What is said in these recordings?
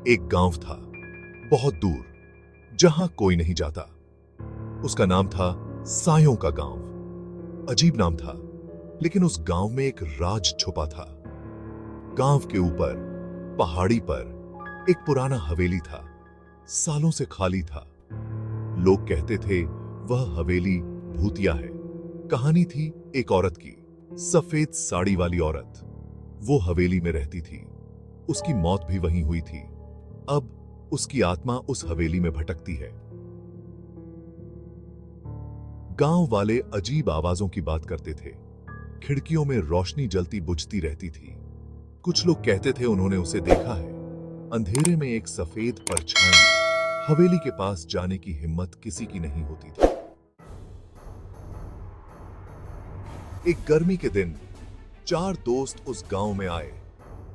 एक गांव था, बहुत दूर, जहां कोई नहीं जाता। उसका नाम था सायों का गांव। अजीब नाम था, लेकिन उस गांव में एक राज छुपा था। गांव के ऊपर पहाड़ी पर एक पुराना हवेली था, सालों से खाली था। लोग कहते थे वह हवेली भूतिया है। कहानी थी एक औरत की, सफेद साड़ी वाली औरत। वो हवेली में रहती थी, उसकी मौत भी वहीं हुई थी। अब उसकी आत्मा उस हवेली में भटकती है। गांव वाले अजीब आवाजों की बात करते थे। खिड़कियों में रोशनी जलती बुझती रहती थी। कुछ लोग कहते थे उन्होंने उसे देखा है। अंधेरे में एक सफेद परछाई। हवेली के पास जाने की हिम्मत किसी की नहीं होती थी। एक गर्मी के दिन 4 दोस्त उस गांव में आए,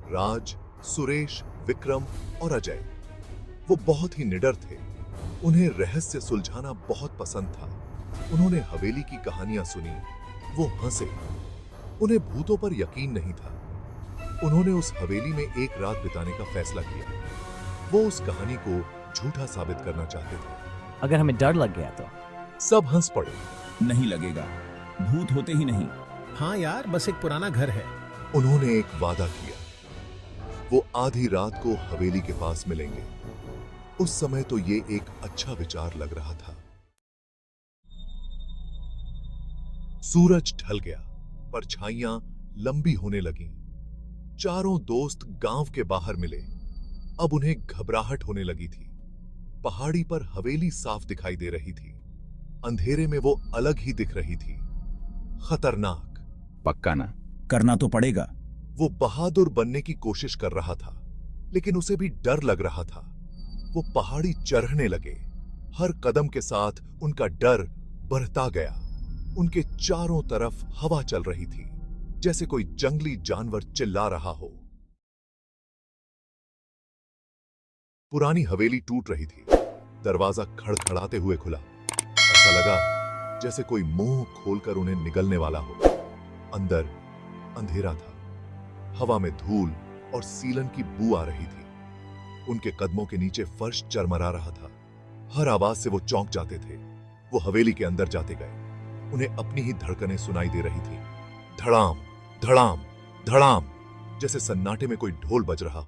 राज, सुरेश, विक्रम और अजय। वो बहुत ही निडर थे। उन्हें रहस्य सुलझाना बहुत पसंद था। उन्होंने हवेली की कहानियां सुनी। वो हंसे। उन्हें भूतों पर यकीन नहीं था। उन्होंने उस हवेली में एक रात बिताने का फैसला किया। वो उस कहानी को झूठा साबित करना चाहते थे। अगर हमें डर लग गया तो? सब हंस पड़े। नहीं लगेगा, भूत होते ही नहीं। हाँ यार, बस एक पुराना घर है। उन्होंने एक वादा किया, वो आधी रात को हवेली के पास मिलेंगे। उस समय तो ये एक अच्छा विचार लग रहा था। सूरज ढल गया, परछाइयां लंबी होने लगीं। चारों दोस्त गांव के बाहर मिले। अब उन्हें घबराहट होने लगी थी। पहाड़ी पर हवेली साफ दिखाई दे रही थी। अंधेरे में वो अलग ही दिख रही थी, खतरनाक। पक्का ना? करना तो पड़ेगा। वो बहादुर बनने की कोशिश कर रहा था, लेकिन उसे भी डर लग रहा था। वो पहाड़ी चढ़ने लगे। हर कदम के साथ उनका डर बढ़ता गया। उनके चारों तरफ हवा चल रही थी, जैसे कोई जंगली जानवर चिल्ला रहा हो। पुरानी हवेली टूट रही थी। दरवाजा खड़खड़ाते हुए खुला। ऐसा लगा जैसे कोई मुंह खोलकर उन्हें निगलने वाला हो। अंदर अंधेरा था। हवा में धूल और सीलन की बू आ रही थी। उनके कदमों के नीचे फर्श चरमरा रहा था। हर आवाज से वो चौंक जाते थे। वो हवेली के अंदर जाते गए। उन्हें अपनी ही धड़कनें सुनाई दे रही थी। धड़ाम, धड़ाम, धड़ाम, जैसे सन्नाटे में कोई ढोल बज रहा।